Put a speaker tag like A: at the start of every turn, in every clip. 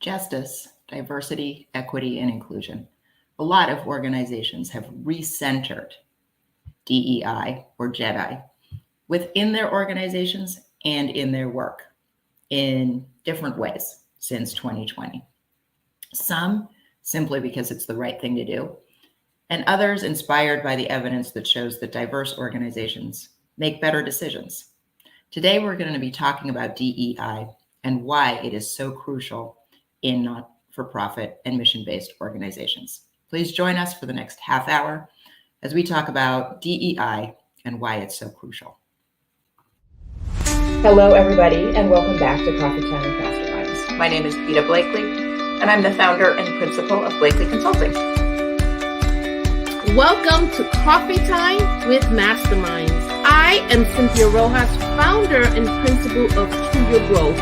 A: Justice, diversity, equity, and inclusion. A lot of organizations have recentered DEI or JEDI within their organizations and in their work in different ways since 2020. Some simply because it's the right thing to do, and others inspired by the evidence that shows that diverse organizations make better decisions. Today, we're going to be talking about DEI and why it is so crucial in not-for-profit and mission-based organizations. Please join us for the next half hour as we talk about DEI and why it's so crucial. Hello, everybody, and welcome back to Coffee Time with Masterminds. My name is Peta Blakely, and I'm the founder and principal of Blakely Consulting.
B: Welcome to Coffee Time with Masterminds. I am Cynthia Rojas, founder and principal of To Your Growth.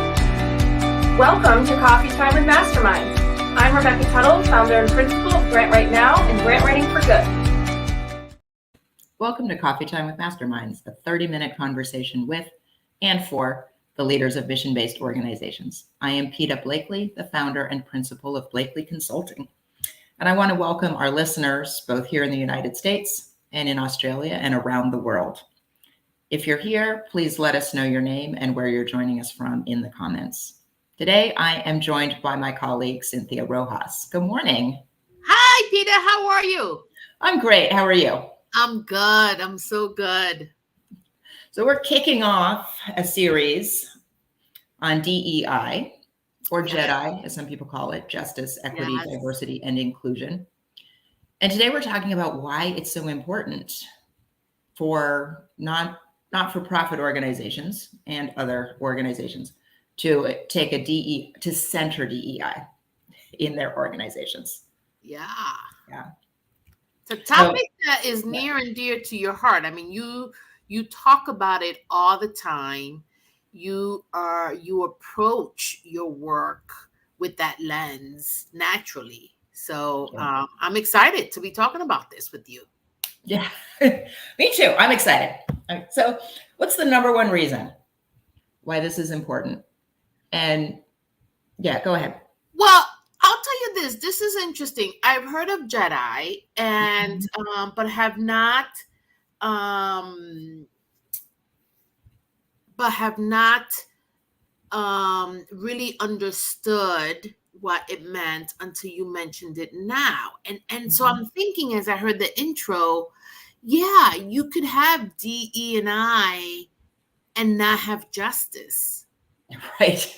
C: Welcome to Coffee Time with Masterminds. I'm Rebecca Tuttle, founder and principal of Grant Right Now and Grant Writing for Good.
A: Welcome to Coffee Time with Masterminds, a 30-minute conversation with and for the leaders of mission-based organizations. I am Peta Blakely, the founder and principal of Blakely Consulting. And I want to welcome our listeners, both here in the United States and in Australia and around the world. If you're here, please let us know your name and where you're joining us from in the comments. Today, I am joined by my colleague, Cynthia Rojas. Good morning.
B: Hi, Peta. How are you?
A: I'm great. How are you?
B: I'm good. I'm so good.
A: So we're kicking off a series on DEI, or JEDI, as some people call it, justice, equity, diversity, and inclusion. And today we're talking about why it's so important for not-for-profit organizations and other organizations to take to center DEI in their organizations.
B: Yeah. It's a topic that is near and dear to your heart. I mean, you talk about it all the time. You approach your work with that lens naturally. So I'm excited to be talking about this with you.
A: Yeah, me too. I'm excited. So what's the number one reason why this is important? And go ahead.
B: Well, I'll tell you this. This is interesting. I've heard of JEDI and but have not really understood what it meant until you mentioned it now. And so I'm thinking, as I heard the intro, you could have DE&I and not have justice.
A: Right.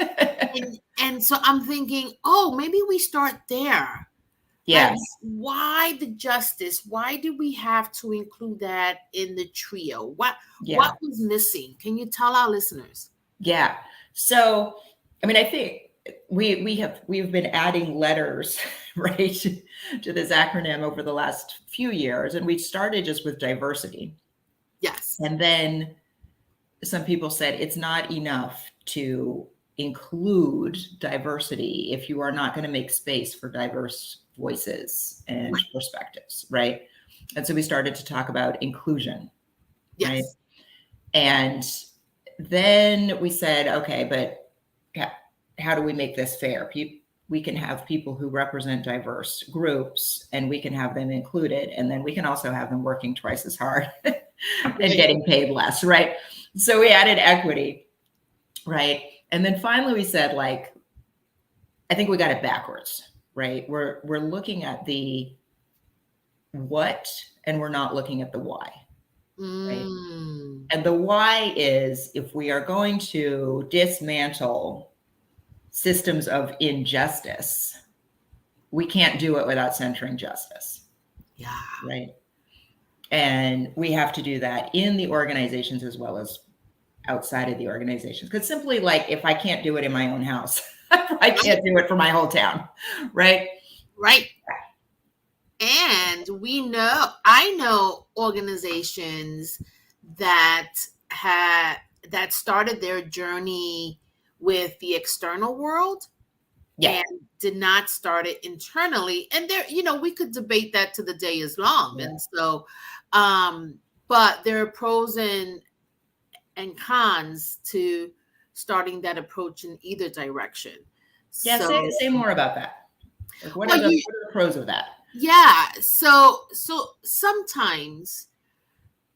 B: and so I'm thinking, maybe we start there.
A: Yes.
B: Like, why the justice? Why do we have to include that in the trio? What was missing? Can you tell our listeners?
A: Yeah. So, I mean, I think we've been adding letters, right, to this acronym over the last few years, and we started just with diversity.
B: Yes.
A: And then some people said it's not enough to include diversity if you are not going to make space for diverse voices and perspectives, right? And so we started to talk about inclusion, right? And then we said, okay, but how do we make this fair? We can have people who represent diverse groups and we can have them included, and then we can also have them working twice as hard and getting paid less, right? So we added equity, right? And then finally we said, like, I think we got it backwards, right? We're looking at the what and we're not looking at the why. Right? And the why is, if we are going to dismantle systems of injustice, we can't do it without centering justice.
B: Yeah.
A: Right. And we have to do that in the organizations as well as outside of the organizations. Because simply, like, if I can't do it in my own house, I can't do it for my whole town. Right.
B: Right. And I know organizations that started their journey with the external world and did not start it internally. And there, we could debate that to the day is long. Yeah. And so, but there are pros and cons to starting that approach in either direction.
A: Yeah,
B: So,
A: say more about that. Like, what
B: well,
A: are the pros of that?
B: yeah. So sometimes,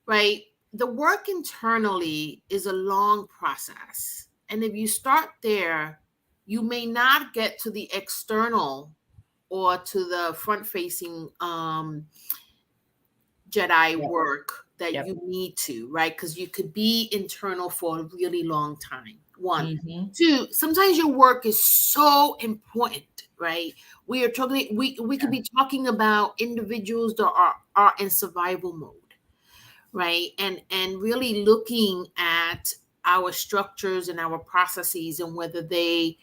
B: right, the work internally is a long process. And if you start there, you may not get to the external or to the front facing Jedi
A: Yep.
B: work that
A: Yep.
B: you need to, right? Because you could be internal for a really long time. One.
A: Mm-hmm.
B: Two, sometimes your work is so important, right? We are talking, we could be talking about individuals that are in survival mode, right? And really looking at our structures and our processes and whether they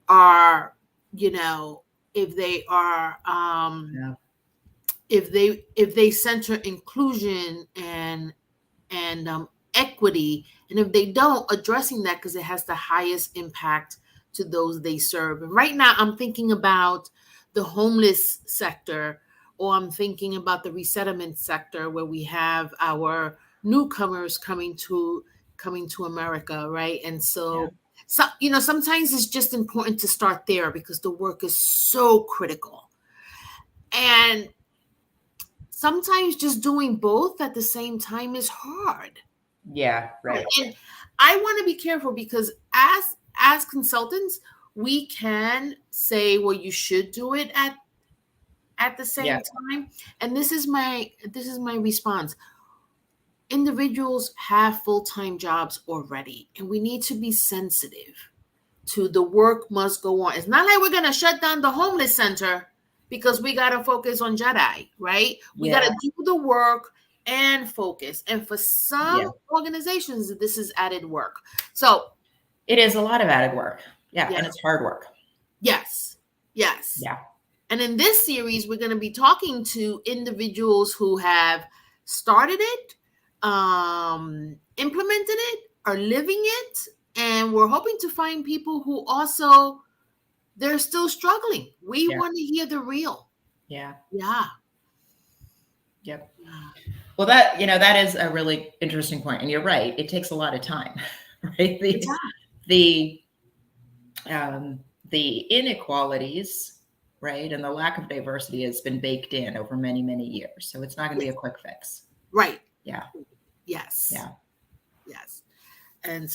B: are, you know, if they are
A: Yeah.
B: if they center inclusion and equity, and if they don't, addressing that because it has the highest impact to those they serve. And right now I'm thinking about the homeless sector, or I'm thinking about the resettlement sector where we have our newcomers coming to America, right? And so sometimes it's just important to start there because the work is so critical. And sometimes just doing both at the same time is hard.
A: Yeah, right.
B: And I want to be careful because as consultants, we can say, well, you should do it at the same time. And this is my response. Individuals have full-time jobs already, and we need to be sensitive to the work must go on. It's not like we're going to shut down the homeless center because we got to focus on Jedi, right? We got to do the work and focus. And for some organizations, this is added work. So
A: it is a lot of added work. Yeah. And it's hard work.
B: Yes. Yes.
A: Yeah.
B: And in this series, we're going to be talking to individuals who have started it, implemented it, are living it. And we're hoping to find people who also, they're still struggling. We want to hear the real.
A: Yeah.
B: Yeah.
A: Yep. Well, that is a really interesting point. And you're right. It takes a lot of time, right? The inequalities, right, and the lack of diversity has been baked in over many, many years. So it's not going to be a quick fix.
B: Right.
A: Yeah.
B: Yes.
A: Yeah.
B: Yes. And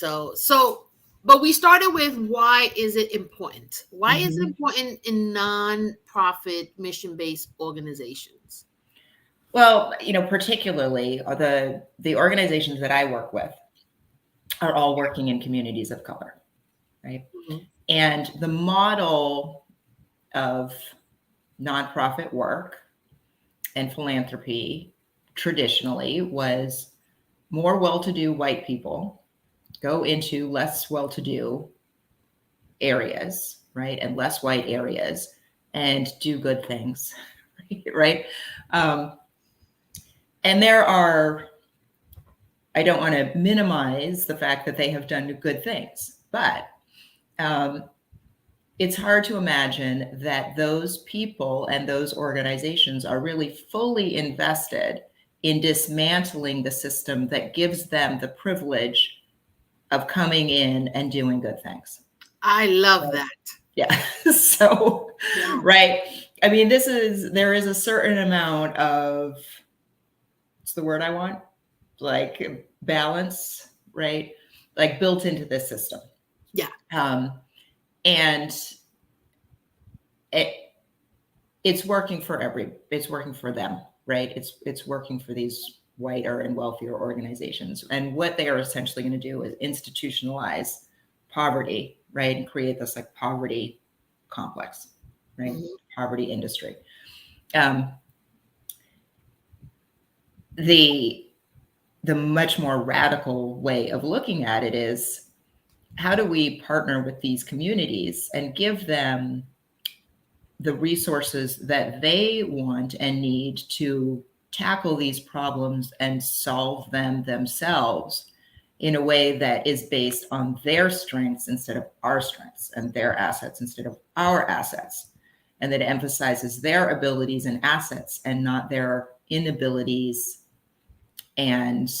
B: but we started with why is it important? Why is it important in nonprofit mission-based organizations?
A: Well, particularly the organizations that I work with are all working in communities of color, right? Mm-hmm. And the model of nonprofit work and philanthropy traditionally was more well-to-do white people go into less well-to-do areas, right? And less white areas and do good things, right? And there are, I don't want to minimize the fact that they have done good things, but it's hard to imagine that those people and those organizations are really fully invested in dismantling the system that gives them the privilege of coming in and doing good things.
B: I love that.
A: Yeah. So, right. I mean, there is a certain amount of, what's the word I want? Like balance, right? Like built into this system.
B: Yeah.
A: And it's working for them, right? It's working for these whiter and wealthier organizations. And what they are essentially going to do is institutionalize poverty, right? And create this like poverty complex, right? Mm-hmm. Poverty industry. The much more radical way of looking at it is, how do we partner with these communities and give them the resources that they want and need to tackle these problems and solve them themselves in a way that is based on their strengths instead of our strengths, and their assets instead of our assets, and that emphasizes their abilities and assets and not their inabilities and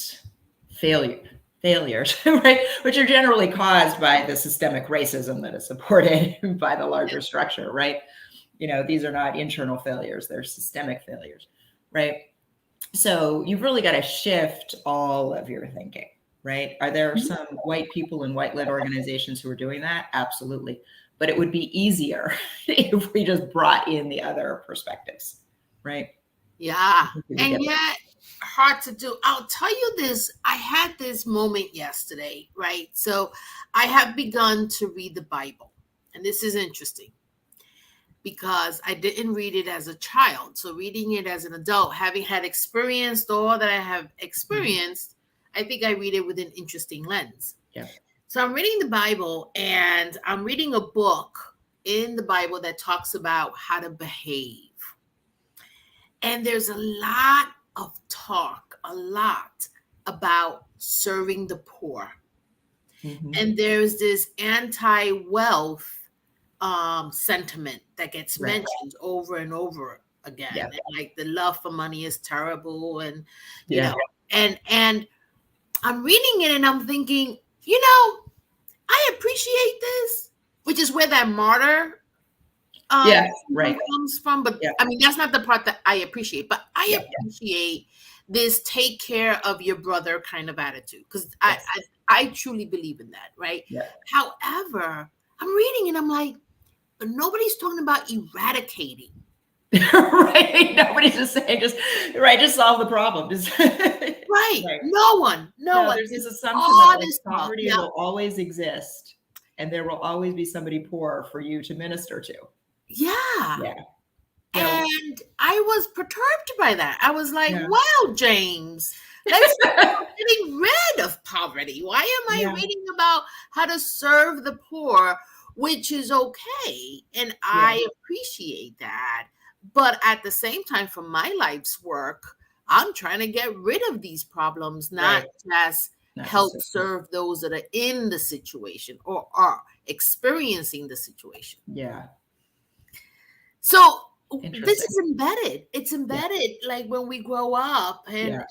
A: failures failures, right? Which are generally caused by the systemic racism that is supported by the larger structure, right? These are not internal failures, they're systemic failures, right? So you've really got to shift all of your thinking, right? Are there some white people in white-led organizations who are doing that? Absolutely. But it would be easier if we just brought in the other perspectives, right?
B: Yeah. And yet hard to do. I'll tell you this. I had this moment yesterday, right? So I have begun to read the Bible. And this is interesting because I didn't read it as a child. So reading it as an adult, having had experienced all that I have experienced, I think I read it with an interesting lens.
A: Yeah.
B: So I'm reading the Bible, and I'm reading a book in the Bible that talks about how to behave. And there's a lot of talk, a lot about serving the poor. Mm-hmm. And there's this anti-wealth sentiment that gets mentioned over and over again. Yeah. And like the love for money is terrible. And, you know, and I'm reading it and I'm thinking, I appreciate this, which is where that martyr comes from. But I mean, that's not the part that I appreciate, but I appreciate this take care of your brother kind of attitude, because I truly believe in that, right? Yeah. However, I'm reading and I'm like, but nobody's talking about eradicating.
A: Right. Nobody's just saying just solve the problem.
B: Right. No one.
A: There's this assumption that poverty will always exist and there will always be somebody poor for you to minister to.
B: Yeah. And I was perturbed by that. I was like, wow, James, let's start getting rid of poverty. Why am I reading about how to serve the poor, which is okay? And I appreciate that. But at the same time, for my life's work, I'm trying to get rid of these problems, not just help serve those that are in the situation or are experiencing the situation.
A: Yeah.
B: So this is embedded. It's embedded like when we grow up, and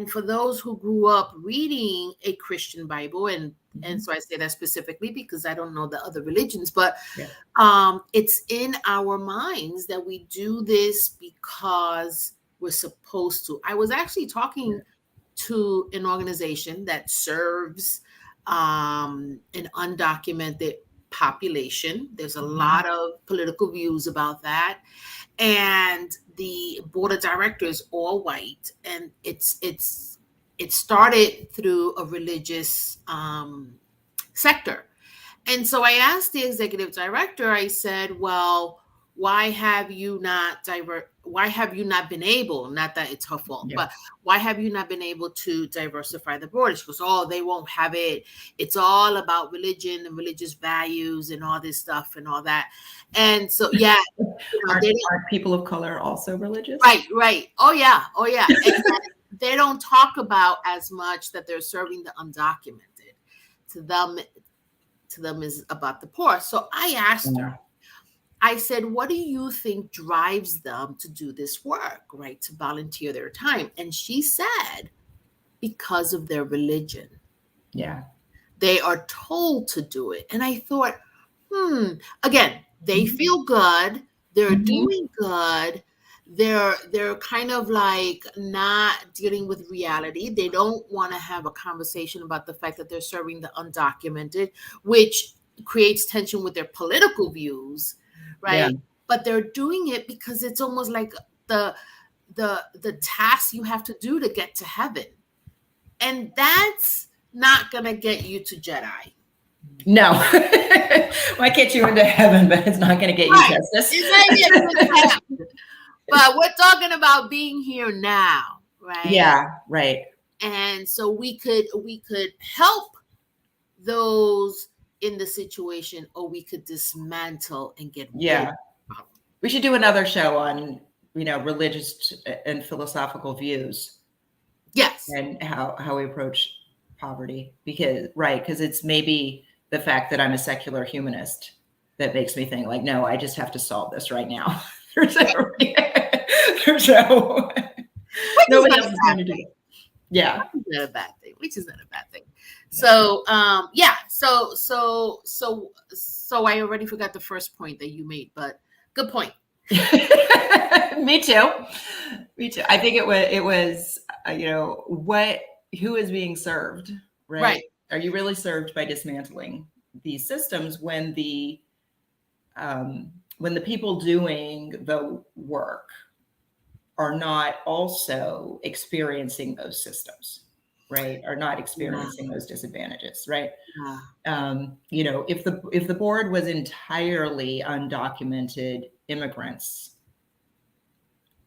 B: for those who grew up reading a Christian Bible, and so I say that specifically because I don't know the other religions, but it's in our minds that we do this because we're supposed to. I was actually talking to an organization that serves an undocumented population. There's a lot of political views about that, and the board of directors all white, and it started through a religious sector. And so I asked the executive director, I said, well, why have you not been able, not that it's her fault, but why have you not been able to diversify the board? She goes, oh, they won't have it. It's all about religion and religious values and all this stuff and all that. And so,
A: aren't people of color also religious?
B: Right. Oh, yeah. And they don't talk about as much that they're serving the undocumented. To them is about the poor. So I asked her, I said, what do you think drives them to do this work, right? To volunteer their time. And she said, because of their religion. Yeah. They are told to do it. And I thought, again, they feel good. They're doing good. They're kind of like not dealing with reality. They don't want to have a conversation about the fact that they're serving the undocumented, which creates tension with their political views. Right. But they're doing it because it's almost like the task you have to do to get to heaven. And that's not going to get you to Jedi.
A: No. Might get you into heaven, but it's not going to get you justice.
B: It's not get you into heaven. But we're talking about being here now, right?
A: Yeah, right.
B: And so we could help those in the situation, or we could dismantle and get rid of the problem.
A: We should do another show on, religious and philosophical views.
B: Yes.
A: And how we approach poverty, because it's maybe the fact that I'm a secular humanist that makes me think like, no, I just have to solve this right now. There's no nobody else is going to do it. Yeah.
B: Which is not a bad thing. Which is not a bad thing. So yeah. So I already forgot the first point that you made, but good point.
A: Me too. Me too. I think it was who is being served, right?
B: Right.
A: Are you really served by dismantling these systems when the people doing the work are not also experiencing those systems, right? Are not experiencing those disadvantages, right? If the board was entirely undocumented immigrants,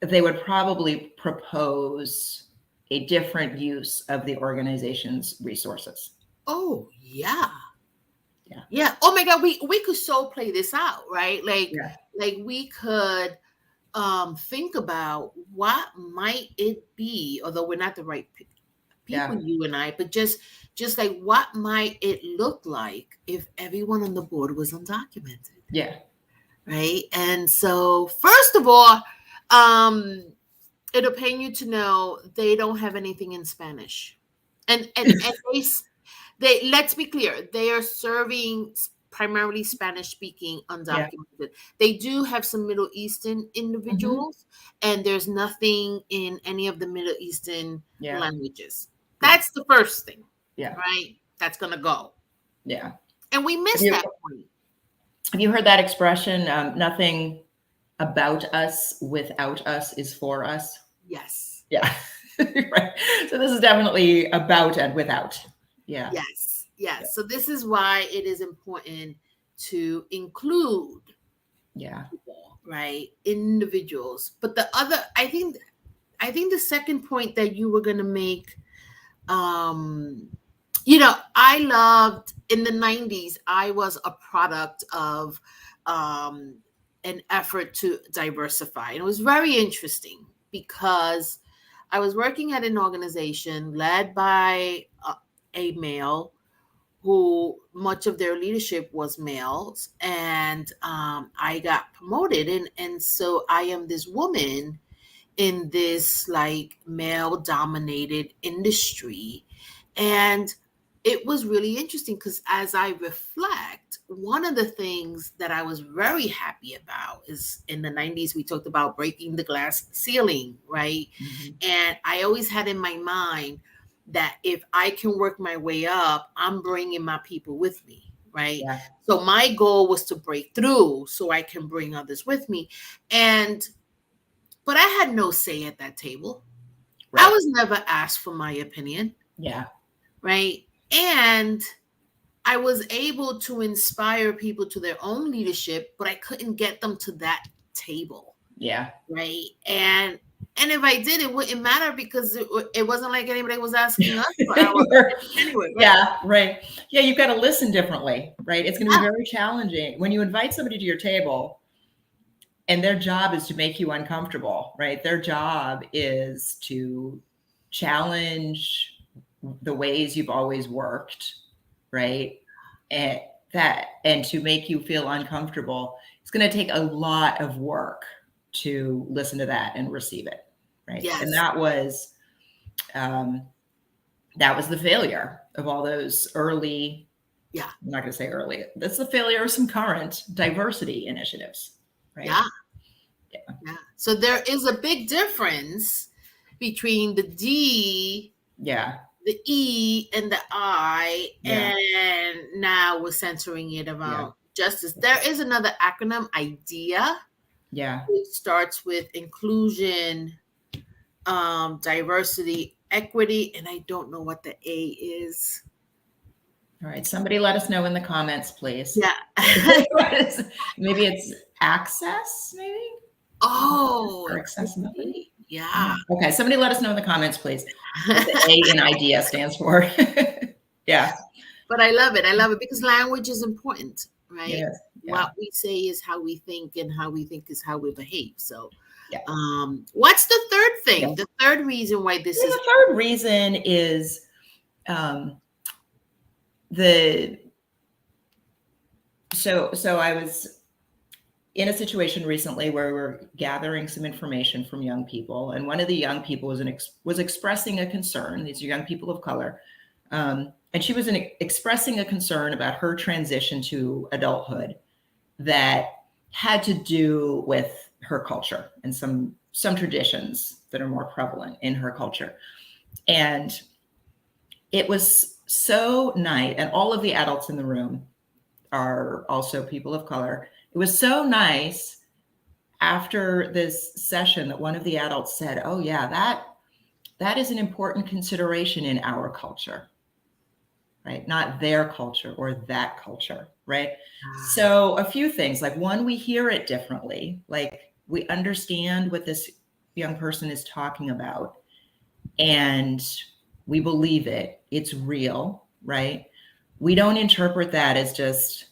A: they would probably propose a different use of the organization's resources.
B: Oh yeah. Oh my God, we could so play this out, right? Like we could think about what might it be, although we're not the right people, you and I, but just like what might it look like if everyone on the board was undocumented?
A: Yeah. Right.
B: And so first of all, it'll pain you to know they don't have anything in Spanish. And they let's be clear, they are serving primarily Spanish speaking undocumented. They do have some Middle Eastern individuals, and there's nothing in any of the Middle Eastern languages. That's the first thing. Yeah. Right? That's gonna go.
A: Yeah.
B: And we missed that point.
A: Have you heard that expression? Nothing about us without us is for us.
B: Yes.
A: Yeah. Right. So this is definitely about and without. Yeah.
B: Yes. So this is why it is important to include people, right? Individuals. But the other, I think the second point that you were going to make, I loved in the 90s, I was a product of an effort to diversify. And it was very interesting because I was working at an organization led by a male who much of their leadership was males. And I got promoted. And so I am this woman in this like male dominated industry. And it was really interesting because as I reflect, one of the things that I was very happy about is in the 90s, we talked about breaking the glass ceiling, right? And I always had in my mind that if I can work my way up, I'm bringing my people with me, right? So my goal was to break through so I can bring others with me. But I had no say at that table. I was never asked for my opinion. Right. And I was able to inspire people to their own leadership, but I couldn't get them to that table. Right. And if I did, it wouldn't matter because it wasn't like anybody was asking us for our anyway.
A: Right. Yeah, you've got to listen differently, right? It's going to be very challenging when you invite somebody to your table and their job is to make you uncomfortable, right? Their job is to challenge the ways you've always worked, right? And to make you feel uncomfortable. It's going to take a lot of work to listen to that and receive it, right? And that was the failure of all those early. I'm not going to say early. That's the failure of some current diversity initiatives, right?
B: So there is a big difference between the D, the E, and the I, and now we're centering it around justice. There is another acronym, IDEA. It starts with inclusion, diversity, equity, and I don't know what the A is.
A: All right, somebody let us know in the comments, please. Maybe it's access, maybe?
B: Oh,
A: or accessibility.
B: Okay,
A: somebody let us know in the comments, please. What the A in IDEA stands for.
B: But I love it because language is important, right? What we say is how we think, and how we think is how we behave. So what's the third thing? The third reason why this is.
A: The third reason is so I was in a situation recently where we're gathering some information from young people, and one of the young people was expressing a concern. These are young people of color, and she was expressing a concern about her transition to adulthood that had to do with her culture and some traditions that are more prevalent in her culture. And it was so nice, and all of the adults in the room are also people of color. It was so nice after this session that one of the adults said, "Oh yeah, that is an important consideration in our culture," right? Not their culture or that culture, right? So a few things, like one, we hear it differently. Like we understand what this young person is talking about and we believe it. It's real, right? We don't interpret that as just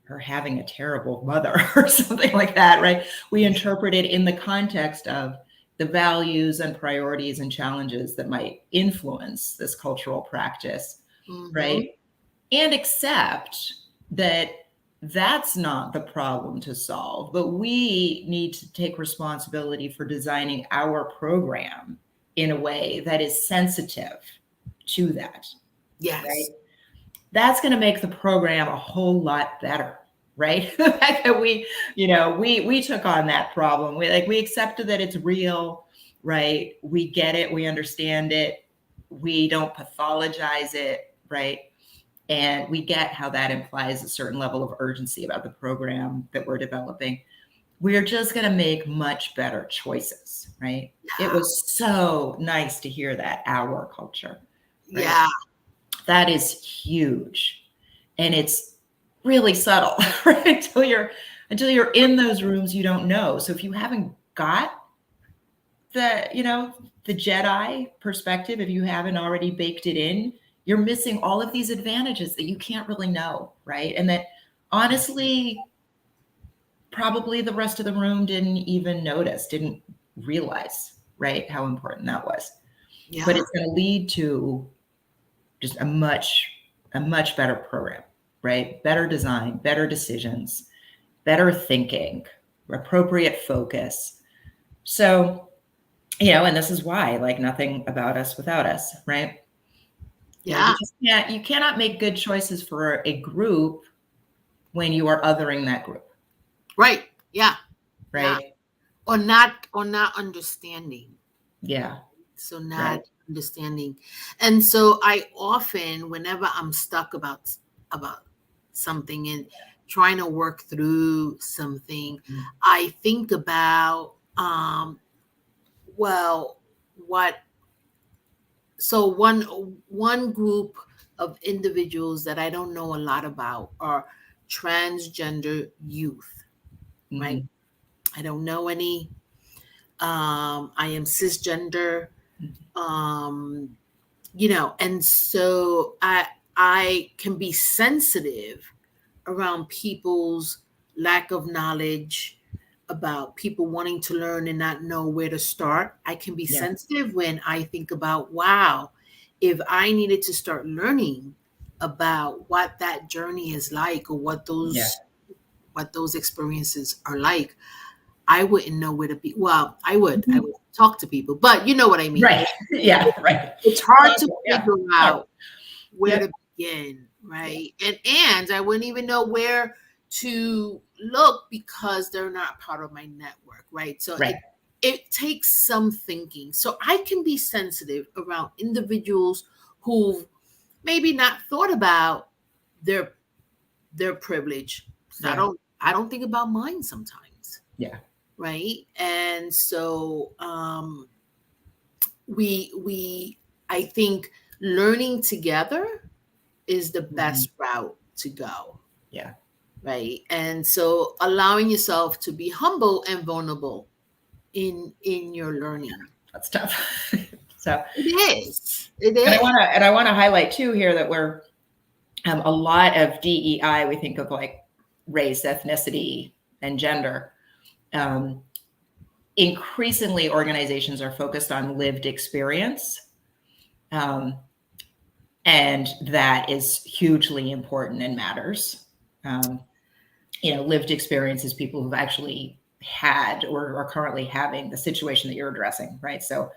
A: her having a terrible mother or something like that, right? We interpret it in the context of the values and priorities and challenges that might influence this cultural practice, right? And accept that that's not the problem to solve, but we need to take responsibility for designing our program in a way that is sensitive to that.
B: Yes.
A: Right? That's going to make the program a whole lot better, right? The fact that we took on that problem. We accepted that it's real, right? We get it. We understand it. We don't pathologize it, right? And we get how that implies a certain level of urgency about the program that we're developing. We're just going to make much better choices, right? It was so nice to hear that, our culture. Right?
B: Yeah.
A: That is huge. And it's really subtle, right? Until you're in those rooms, you don't know. So if you haven't got the Jedi perspective, if you haven't already baked it in, you're missing all of these advantages that you can't really know, right? And that honestly, probably the rest of the room didn't even notice, didn't realize, right, how important that was. Yeah. But it's going to lead to just a much better program, right? Better design, better decisions, better thinking, appropriate focus. So, and this is why, like, nothing about us without us, right?
B: Yeah.
A: You cannot make good choices for a group when you are othering that group.
B: Right. Yeah.
A: Right.
B: Yeah. Or not understanding.
A: Yeah.
B: So not understanding. And so I often, whenever I'm stuck about something and trying to work through something, I think about, so one group of individuals that I don't know a lot about are transgender youth, right? I don't know any. I am cisgender, and so I can be sensitive around people's lack of knowledge, about people wanting to learn and not know where to start. I can be sensitive when I think about, wow, if I needed to start learning about what that journey is like, or what those experiences are like, I wouldn't know where to be. Well, I would talk to people, but you know what I mean.
A: Right. Yeah. Right.
B: It's hard to figure out where to begin. Right. And I wouldn't even know where to look because they're not part of my network. Right. So it takes some thinking. So I can be sensitive around individuals who've maybe not thought about their privilege. So I don't think about mine sometimes.
A: Yeah.
B: Right. And so I think learning together is the best route to go.
A: Yeah.
B: Right. And so allowing yourself to be humble and vulnerable in your learning.
A: That's tough. So
B: it is. And
A: I want to highlight too here that we're a lot of DEI, we think of like race, ethnicity, and gender. Increasingly, organizations are focused on lived experience. And that is hugely important and matters. lived experiences, people who've actually had or are currently having the situation that you're addressing, right? So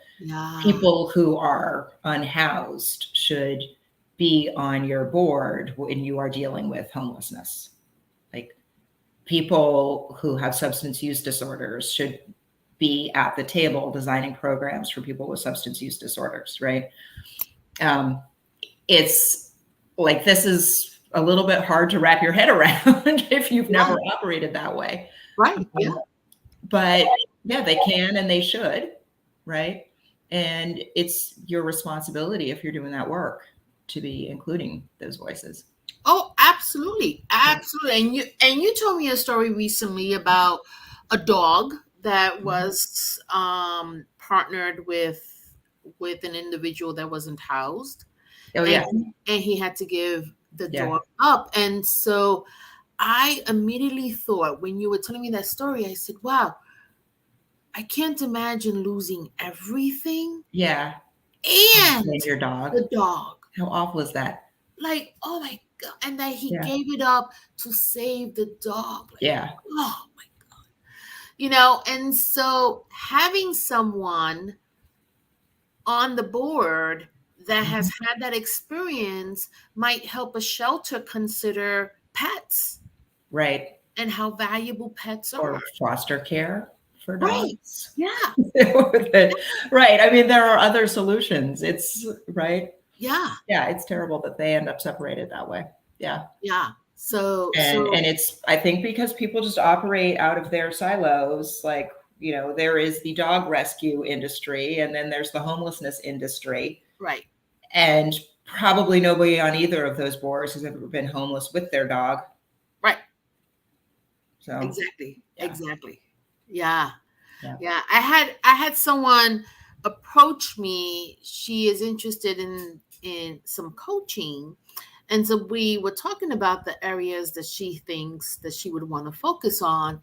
A: people who are unhoused should be on your board when you are dealing with homelessness. Like people who have substance use disorders should be at the table designing programs for people with substance use disorders, right? It's like, this is a little bit hard to wrap your head around if you've never operated that way.
B: Right. Yeah.
A: But yeah, they can and they should, right? And it's your responsibility, if you're doing that work, to be including those voices.
B: Oh, absolutely. Absolutely. And you told me a story recently about a dog that was partnered with an individual that wasn't housed.
A: Oh, yeah.
B: And he had to give the dog up. And so I immediately thought, when you were telling me that story, I said, wow, I can't imagine losing everything.
A: Yeah.
B: And
A: your dog.
B: The dog.
A: How awful is that?
B: Like, oh my God. And that he gave it up to save the dog. Like, oh my God. And so having someone on the board that has had that experience might help a shelter consider pets.
A: Right.
B: And how valuable pets are.
A: Or foster care for dogs.
B: Right. Yeah.
A: Right. I mean, there are other solutions. It's right.
B: Yeah.
A: Yeah. It's terrible that they end up separated that way. Yeah.
B: Yeah. So
A: it's, I think, because people just operate out of their silos. Like, there is the dog rescue industry, and then there's the homelessness industry.
B: Right.
A: And probably nobody on either of those boards has ever been homeless with their dog.
B: Right.
A: So
B: exactly. Yeah. I had someone approach me. She is interested in some coaching. And so we were talking about the areas that she thinks that she would want to focus on.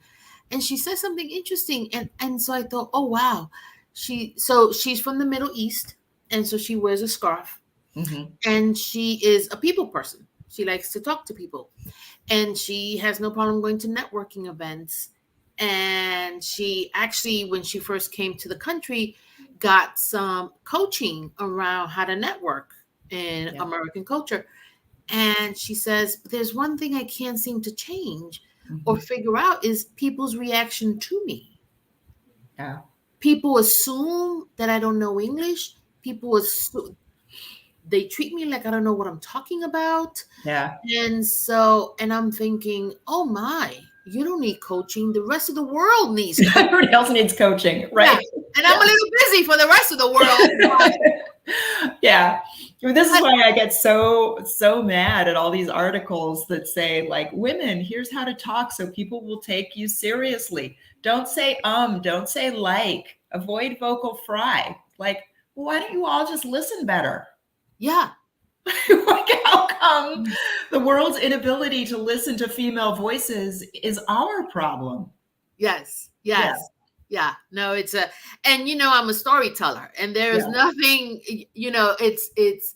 B: And she said something interesting. And so I thought, oh, wow. She's from the Middle East. And so she wears a scarf. Mm-hmm. And she is a people person. She likes to talk to people. And she has no problem going to networking events. And she actually, when she first came to the country, got some coaching around how to network in American culture. And she says, there's one thing I can't seem to change or figure out is people's reaction to me.
A: Yeah.
B: People assume that I don't know English. People assume they treat me like I don't know what I'm talking about.
A: Yeah.
B: And I'm thinking, oh my, you don't need coaching. The rest of the world needs coaching.
A: Everybody else needs coaching, right?
B: Yeah. And I'm a little busy for the rest of the world.
A: Yeah. This is why I get so mad at all these articles that say, like, women, here's how to talk so people will take you seriously. Don't say don't say like, avoid vocal fry. Like, why don't you all just listen better?
B: Yeah.
A: Like, how come the world's inability to listen to female voices is our problem?
B: Yes. Yeah. No, it's and I'm a storyteller, and there's nothing, it's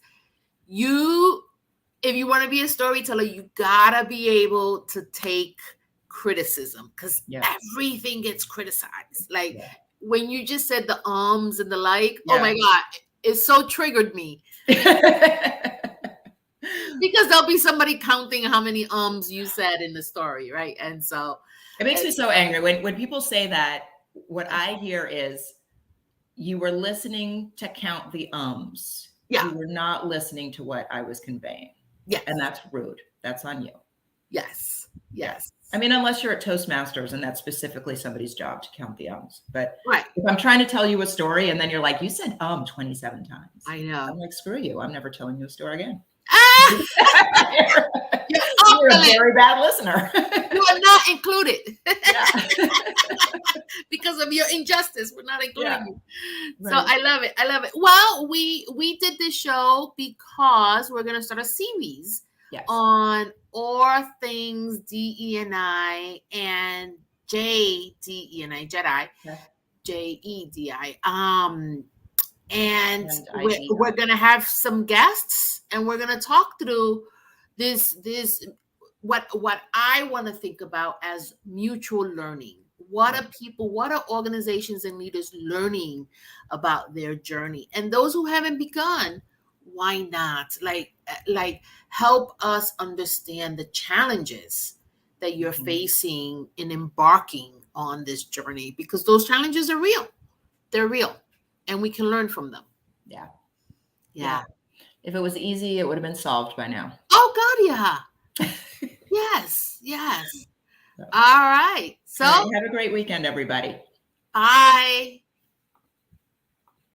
B: you, if you want to be a storyteller, you gotta be able to take criticism, because everything gets criticized. Like when you just said the ums and the like, oh my God, it so triggered me. Because there'll be somebody counting how many ums you said in the story, right? And so
A: it makes me so angry when people say that. What I hear is, you were listening to count the ums.
B: Yeah.
A: You were not listening to what I was conveying.
B: Yeah.
A: And that's rude. That's on you.
B: Yes.
A: I mean, unless you're at Toastmasters and that's specifically somebody's job to count the ums. But
B: right.
A: If I'm trying to tell you a story and then you're like, you said 27 times.
B: I know.
A: I'm like, screw you. I'm never telling you a story again.
B: You're
A: a very bad listener.
B: You are not included. Because of your injustice, we're not including you. Right. So I love it. Well, we did this show because we're going to start a series on all things DE&I and JDEI, Jedi, JEDI. And we're going to have some guests, and we're going to talk through this what I want to think about as mutual learning. What are organizations and leaders learning about their journey? And those who haven't begun, why not? Like help us understand the challenges that you're facing in embarking on this journey, because those challenges are real. They're real, and we can learn from them. Yeah.
A: If it was easy, it would have been solved by now.
B: Oh God, yeah. Yes. All right. So
A: All right, have a great weekend, everybody.
B: bye.